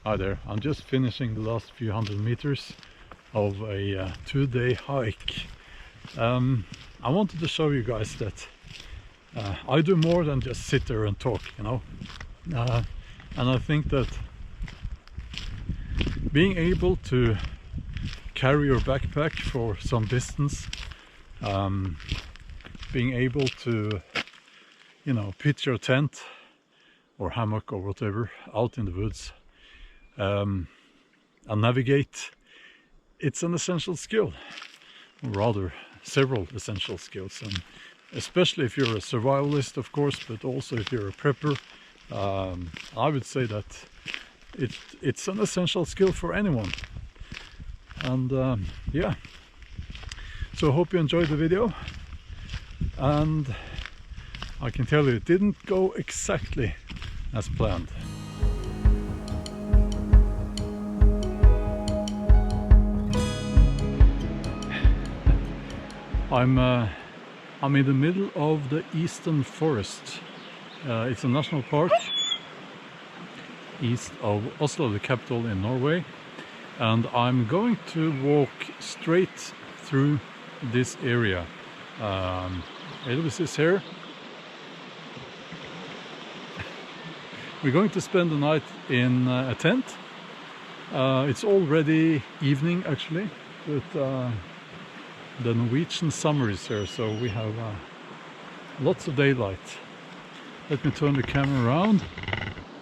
Hi there, I'm just finishing the last few hundred meters of a 2-day hike. I wanted to show you guys that I do more than just sit there and talk, you know. And I think that being able to carry your backpack for some distance, being able to, you know, pitch your tent or hammock or whatever out in the woods, and navigate, it's an essential skill, or rather several essential skills, and especially if you're a survivalist, of course, but also if you're a prepper, I would say that it's an essential skill for anyone. And yeah, so I hope you enjoyed the video, and I can tell you it didn't go exactly as planned. I'm in the middle of the eastern forest. It's a national park east of Oslo, the capital in Norway, and I'm going to walk straight through this area. Elvis is here. We're going to spend the night in a tent. It's already evening actually, but the Norwegian summer is here, so we have lots of daylight. Let me turn the camera around.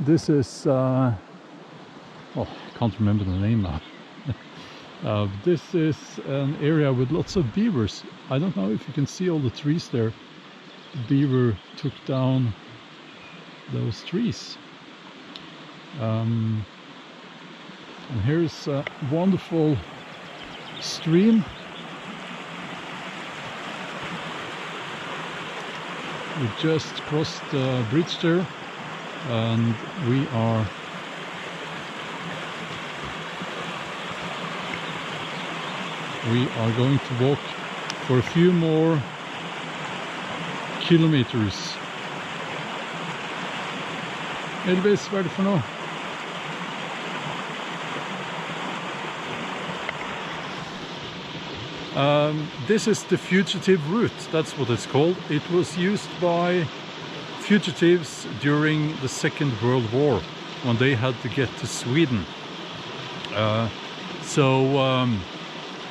This is, oh, I can't remember the name now. This is an area with lots of beavers. I don't know if you can see all the trees there. The beaver took down those trees. And here's a wonderful stream. We just crossed the bridge there, and we are going to walk for a few more kilometers. Elvis, hva er det for noe? This is the fugitive route, that's what it's called. It was used by fugitives during the Second World War when they had to get to Sweden.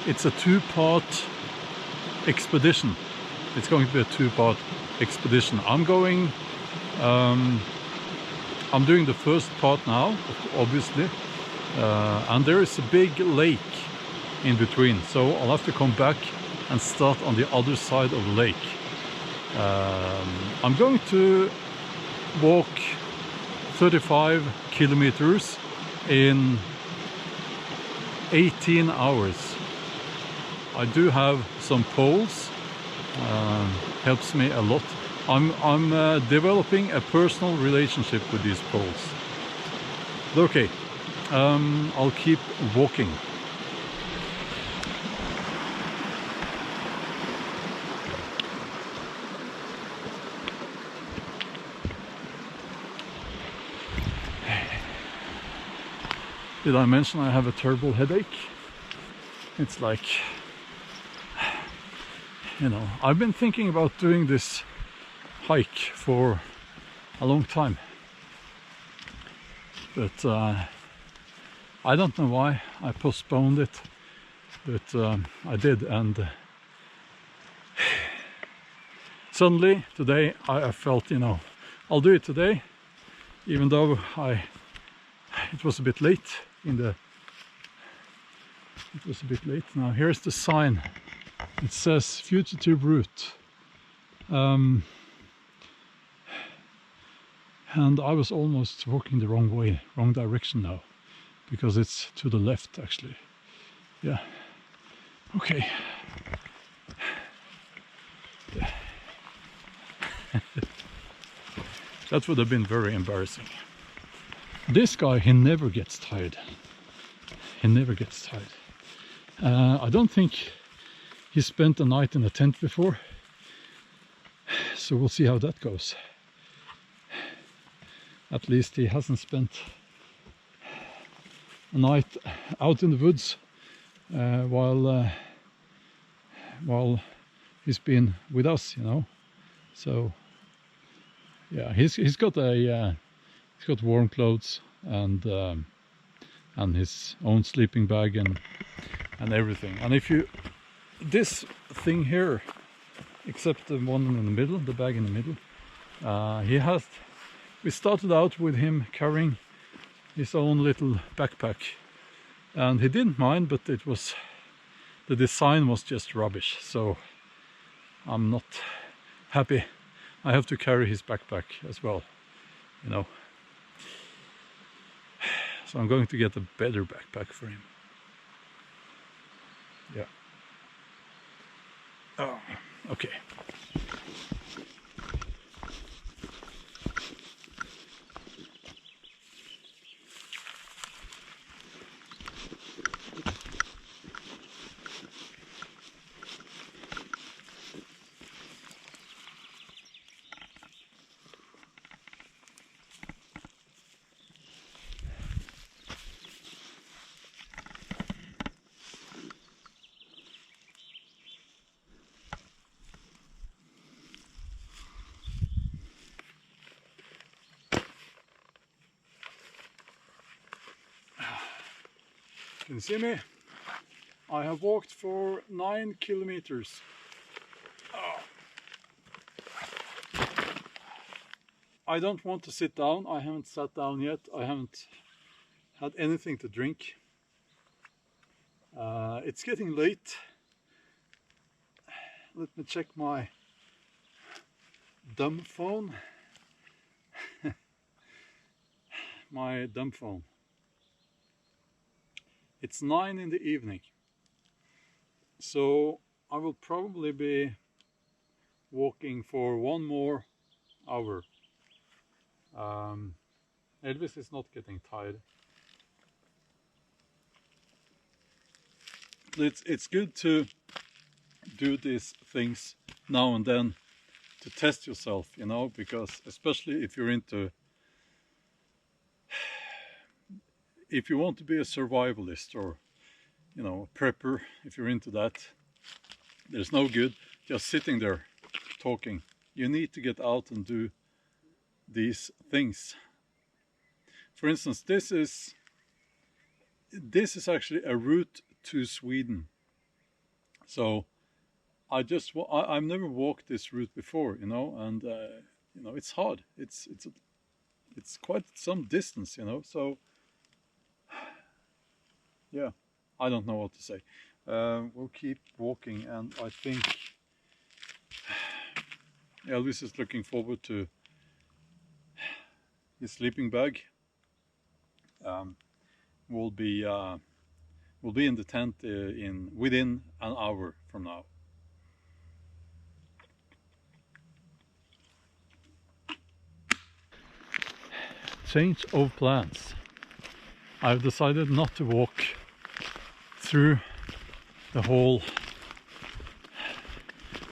It's a two-part expedition. It's going to be a two-part expedition. I'm doing the first part now, obviously, and there is a big lake in between, so I'll have to come back and start on the other side of the lake. I'm going to walk 35 kilometers in 18 hours. I do have some poles, helps me a lot. I'm developing a personal relationship with these poles. Okay, I'll keep walking. Did I mention I have a terrible headache? It's like, you know, I've been thinking about doing this hike for a long time, but I don't know why I postponed it, but I did, and suddenly today I felt, you know, I'll do it today, even though it was a bit late now. Here's the sign. It says fugitive route, and I was almost walking the wrong way, wrong direction now, because it's to the left actually. Yeah, okay. That would have been very embarrassing. This guy, he never gets tired. He never gets tired. I don't think he spent a night in a tent before, so we'll see how that goes. At least he hasn't spent a night out in the woods while he's been with us, you know. So yeah, he's got warm clothes and his own sleeping bag and everything. And if you, this thing here, except the one in the middle, the bag in the middle, we started out with him carrying his own little backpack, and he didn't mind, but the design was just rubbish, so I'm not happy. I have to carry his backpack as well, you know. So I'm going to get a better backpack for him. Yeah. Oh, okay. Can you see me? I have walked for 9 kilometers. Oh. I don't want to sit down. I haven't sat down yet. I haven't had anything to drink. It's getting late. Let me check my dumb phone. My dumb phone. It's 9 in the evening, so I will probably be walking for 1 more hour. Elvis is not getting tired. It's good to do these things now and then to test yourself, you know, because especially if you're into, if you want to be a survivalist or, you know, a prepper, if you're into that, there's no good just sitting there talking. You need to get out and do these things. For instance, this is actually a route to Sweden. So I've never walked this route before, you know, and you know, it's hard. It's quite some distance, you know. So yeah, I don't know what to say. We'll keep walking, and I think Elvis is looking forward to his sleeping bag. We'll be in the tent within an hour from now. Change of plans. I've decided not to walk through the whole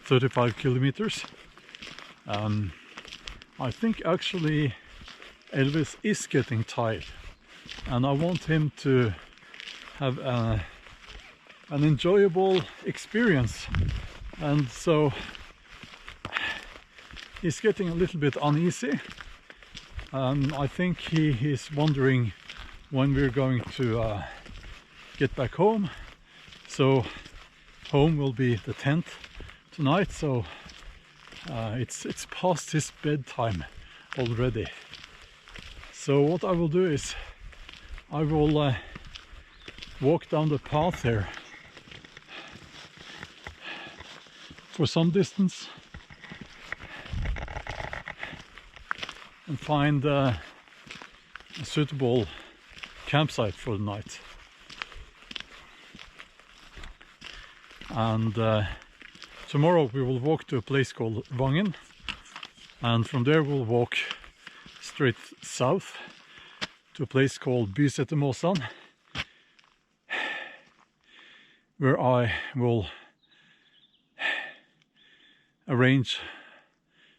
35 kilometers. I think actually Elvis is getting tired, and I want him to have an enjoyable experience, and so he's getting a little bit uneasy. I think he is wondering when we're going to get back home. So home will be the tent tonight, so it's past his bedtime already. So what I will do is I will walk down the path here for some distance and find a suitable campsite for the night. And tomorrow we will walk to a place called Vangen, and from there we'll walk straight south to a place called Bysetermåsan, where I will arrange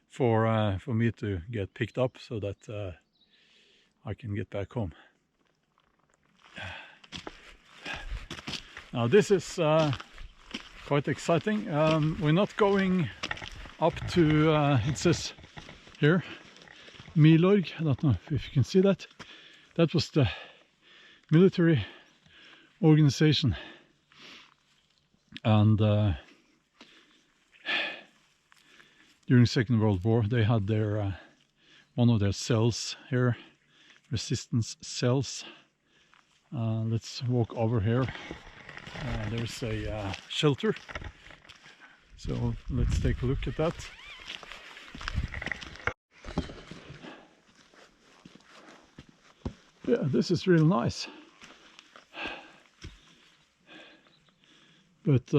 for me to get picked up so that I can get back home. Now this is quite exciting. We're not going up to, it says here, Milorg. I don't know if you can see that. That was the military organization. And during Second World War, they had their one of their cells here, resistance cells. Let's walk over here. There's a shelter, so let's take a look at that. Yeah, this is really nice, but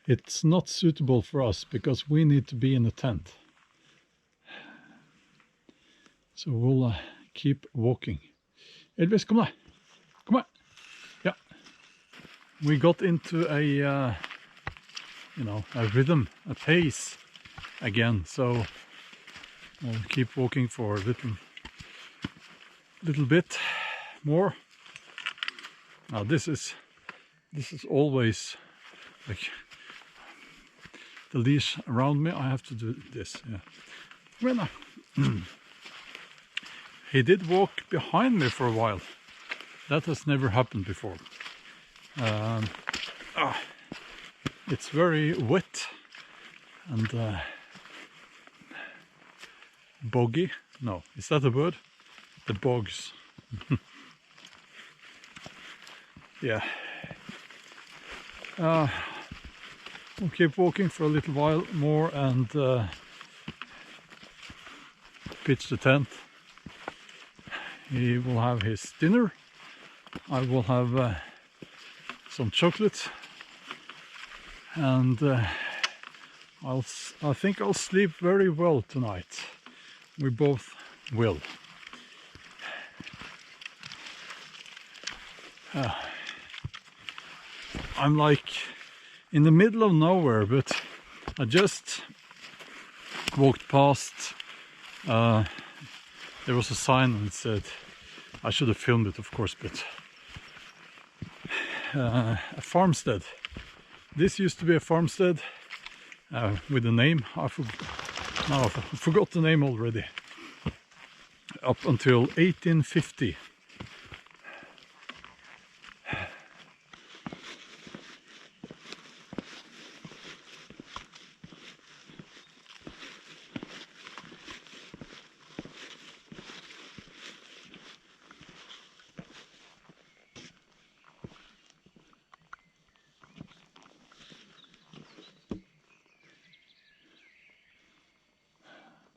it's not suitable for us because we need to be in a tent. So we'll keep walking. Elvis, come on, come on. Yeah, we got into a you know, a rhythm, a pace again. So we'll keep walking for a little bit more. Now this is always like the leash around me. I have to do this. Yeah. Well, he did walk behind me for a while. That has never happened before. It's very wet and boggy. No, is that a word? The bogs. Yeah. We'll keep walking for a little while more and pitch the tent. He will have his dinner. I will have some chocolate, and I think I'll sleep very well tonight. We both will. I'm like in the middle of nowhere, but I just walked past. There was a sign and it said, I should have filmed it of course, but a farmstead. This used to be a farmstead with a name. I forgot the name already. Up until 1850.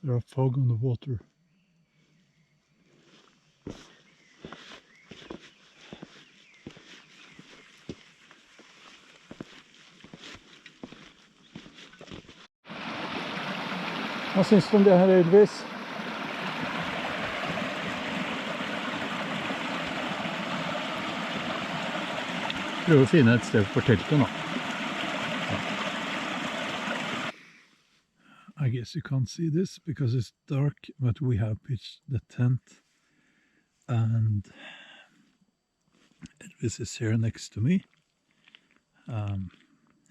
There are fog on the water. Hva syns du om det her, Elvis? Prøv å finne et sted for teltet nå. I guess you can't see this because it's dark, but we have pitched the tent and Elvis is here next to me.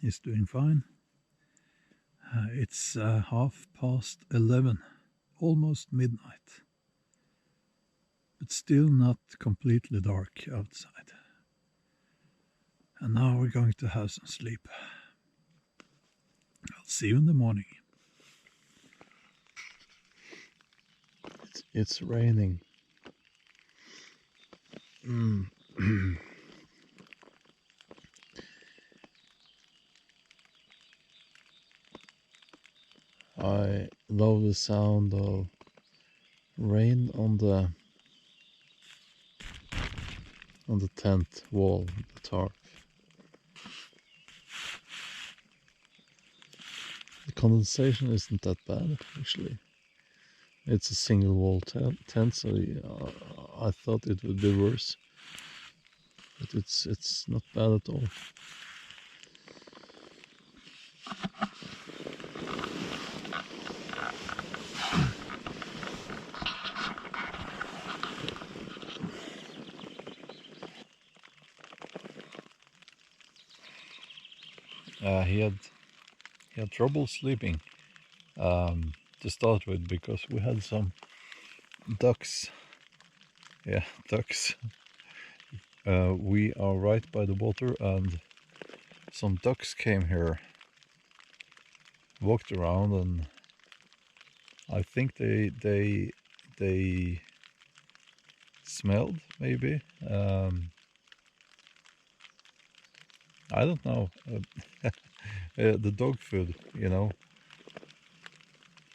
He's doing fine. It's 11:30, almost midnight, but still not completely dark outside. And now we're going to have some sleep. I'll see you in the morning. It's raining. I love the sound of rain on the tent wall, the tarp. The condensation isn't that bad actually. It's a single wall tent, so I thought it would be worse, but it's not bad at all. he had trouble sleeping to start with, because we had some ducks. Yeah, ducks. We are right by the water, and some ducks came here, walked around, and I think they smelled, maybe. I don't know. The dog food,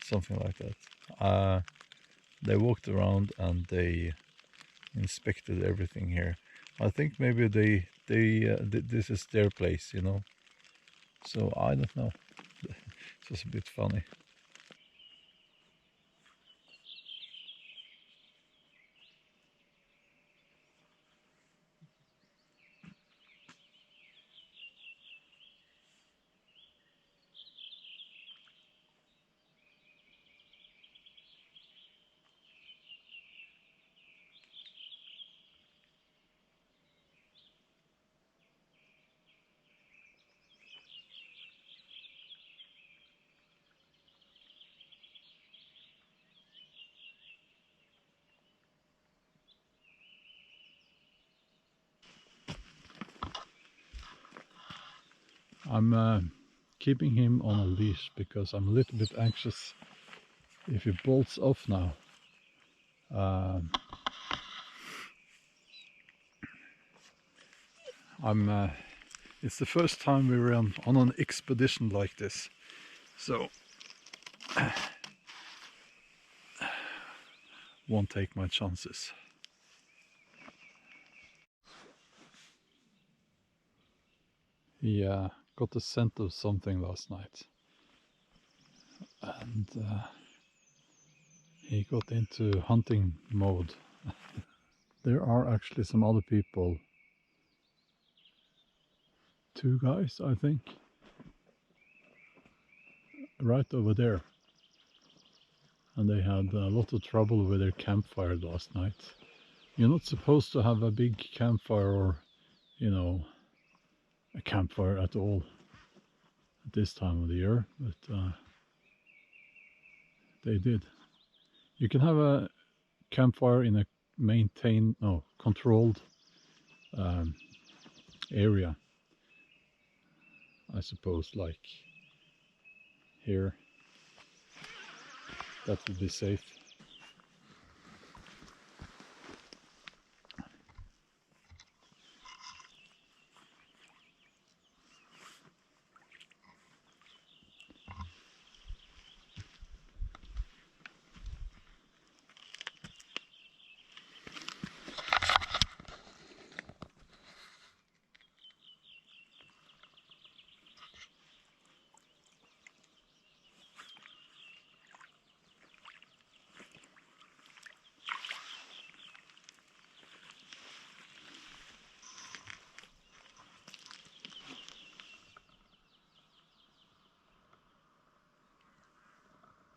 something like that. They walked around and they inspected everything here. I think maybe this is their place, So I don't know. It's just a bit funny. I'm keeping him on a leash because I'm a little bit anxious if he bolts off now. It's the first time we were on an expedition like this, so won't take my chances. He got the scent of something last night, and he got into hunting mode. There are actually some other people, 2 guys I think, right over there, and they had a lot of trouble with their campfire last night. You're not supposed to have a big campfire, or a campfire at all at this time of the year, but they did. You can have a campfire in a controlled area, I suppose, like here. That would be safe.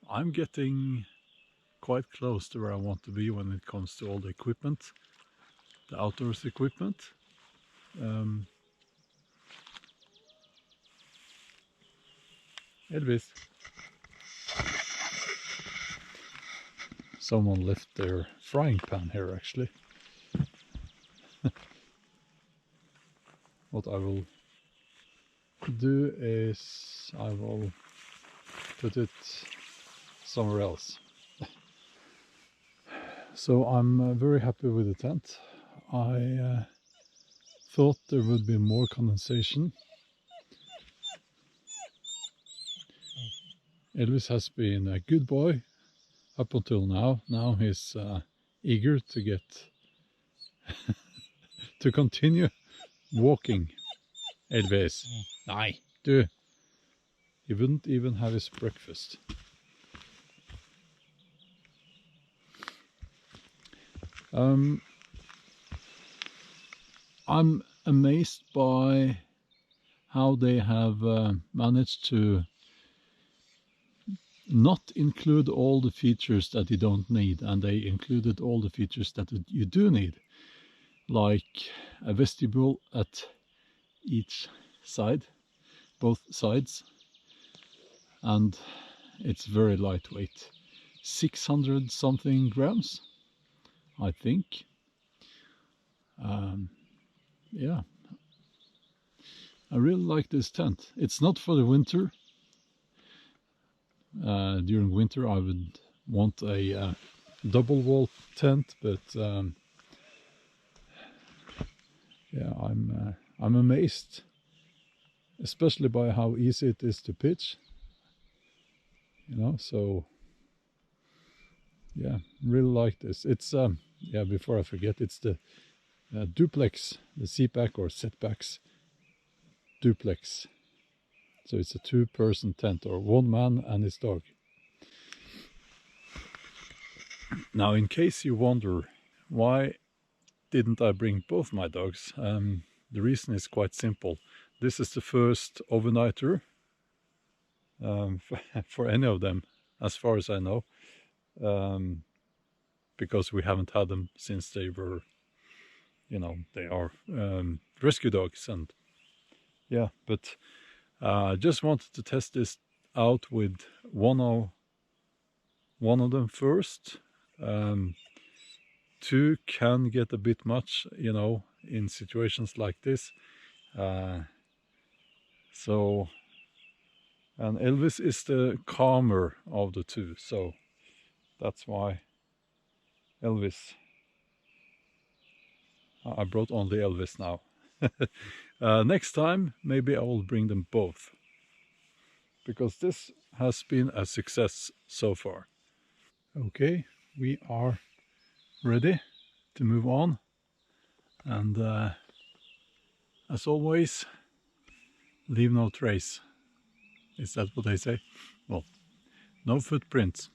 I'm getting quite close to where I want to be when it comes to all the equipment, the outdoors equipment. Elvis. Someone left their frying pan here, actually. What I will do is I will put it somewhere else. So I'm very happy with the tent. I thought there would be more condensation. Elvis has been a good boy up until now. Now he's eager to get to continue walking. Elvis. Nej, du. He wouldn't even have his breakfast. I'm amazed by how they have managed to not include all the features that you don't need, and they included all the features that you do need, like a vestibule at each side, both sides, and it's very lightweight, 600 something grams, I think. Yeah, I really like this tent. It's not for the winter. During winter I would want a double wall tent, but yeah, I'm amazed, especially by how easy it is to pitch, you know. So yeah, really like this. It's yeah, before I forget, it's the duplex, the seatback or setbacks duplex. So it's a 2-person tent, or 1 man and his dog. Now, in case you wonder why didn't I bring both my dogs, the reason is quite simple. This is the first overnighter for any of them, as far as I know, because we haven't had them since they were, you know, they are rescue dogs. And yeah, but I just wanted to test this out with one of them first. 2 can get a bit much, you know, in situations like this. So, and Elvis is the calmer of the 2, so that's why Elvis. I brought only Elvis now. Next time, maybe I will bring them both, because this has been a success so far. Okay, we are ready to move on, and as always, leave no trace. Is that what they say? Well, no footprints.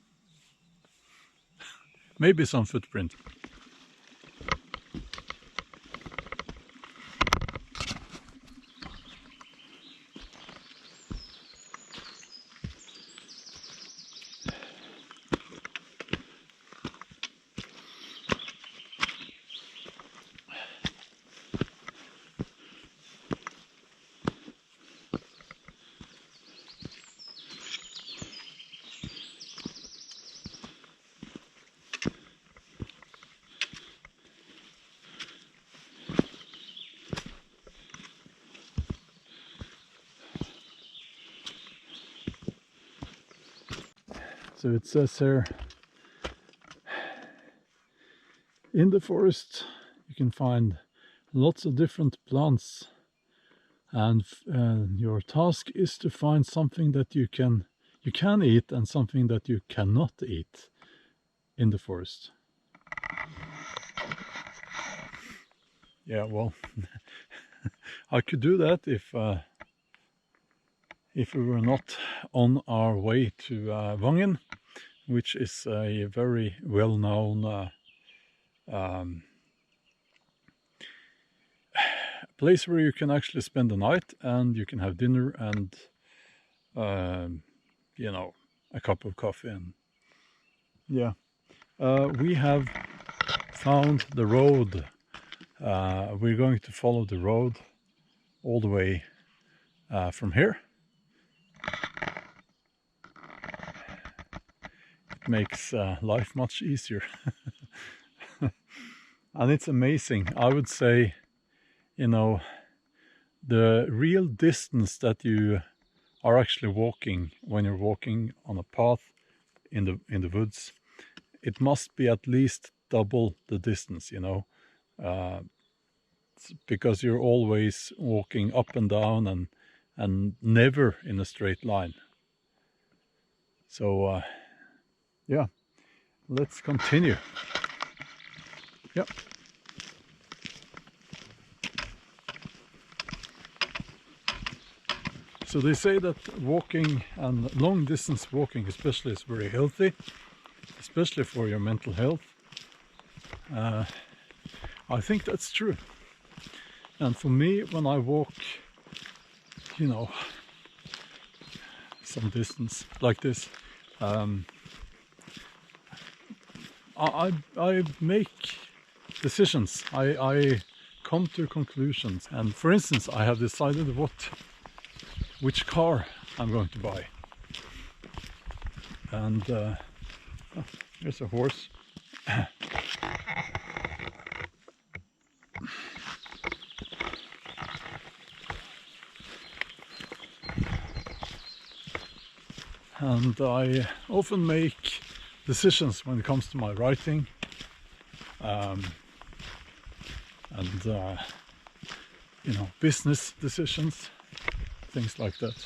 Maybe some footprint. So it says here, in the forest you can find lots of different plants, and your task is to find something that you can eat and something that you cannot eat in the forest. Yeah, well, I could do that if we were not on our way to Vangen, which is a very well-known place where you can actually spend the night, and you can have dinner and you know, a cup of coffee. And yeah, we have found the road. We're going to follow the road all the way from here. It makes life much easier. And it's amazing. I would say, you know, the real distance that you are actually walking when you're walking on a path in the woods, it must be at least double the distance, you know, because you're always walking up and down and never in a straight line. So yeah, let's continue. Yep. So they say that walking, and long distance walking especially, is very healthy, especially for your mental health. I think that's true. And for me, when I walk, you know, some distance like this, I make decisions. I come to conclusions. And for instance, I have decided what which car I'm going to buy. And oh, there's a horse. And I often make decisions when it comes to my writing, and you know, business decisions, things like that.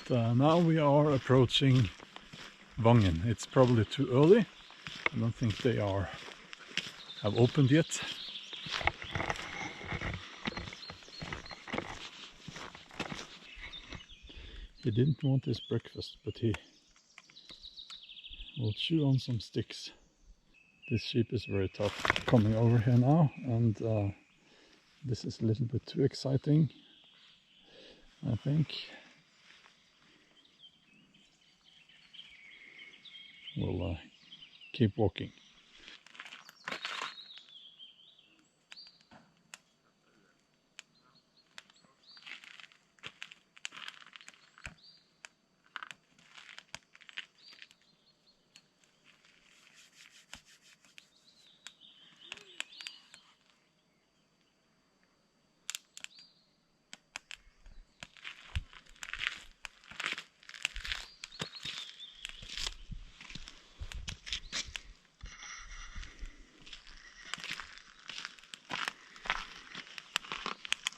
But now we are approaching Vangen. It's probably too early. I don't think they have opened yet. He didn't want his breakfast, but he will chew on some sticks. This sheep is very tough. Coming over here now, and this is a little bit too exciting, I think. We'll keep walking.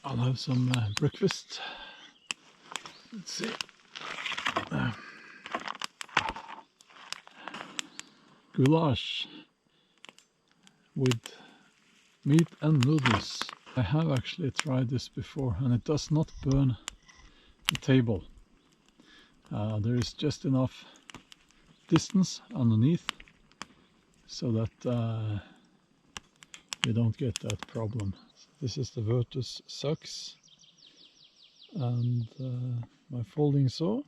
I'll have some breakfast. Let's see. Goulash with meat and noodles. I have actually tried this before, and it does not burn the table. There is just enough distance underneath so that you don't get that problem. This is the Virtus Sucks, and my folding saw,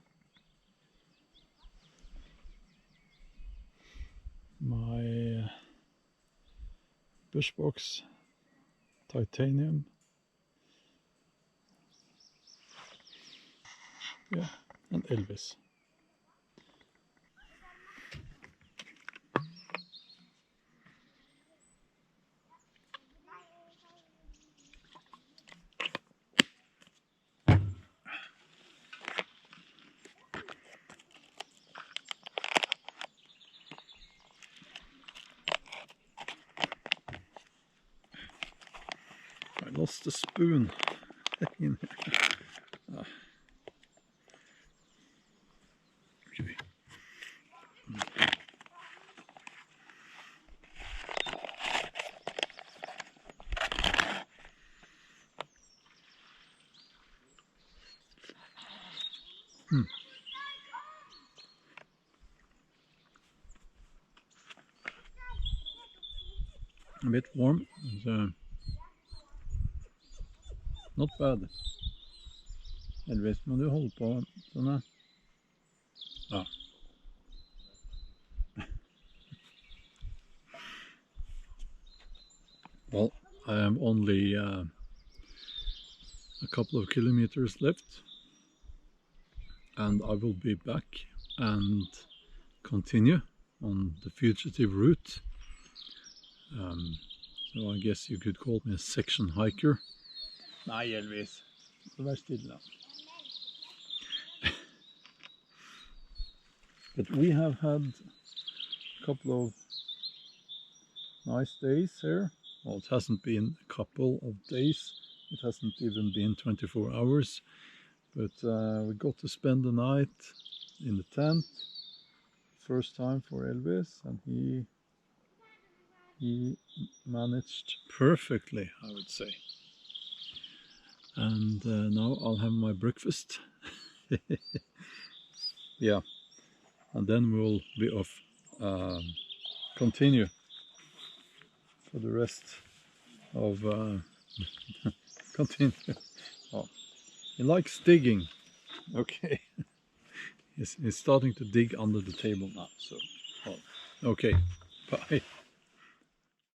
my Bushbox titanium, yeah, and Elvis. I lost the spoon in here. Okay. A bit warm, and, not bad. Elvis, må du holde på sånn her? Ja. Well, I have only a couple of kilometers left, and I will be back and continue on the fugitive route. So I guess you could call me a section hiker. Nei, Elvis. Så vær stille da. But we have had a couple of nice days here. Well, it hasn't been a couple of days. It hasn't even been 24 hours. But we got to spend the night in the tent. First time for Elvis, and he managed perfectly, I would say. And now I'll have my breakfast. Yeah, and then we'll be off. Continue for the rest of continue. Oh, he likes digging. Okay. He's starting to dig under the table now. So, oh, okay. Bye.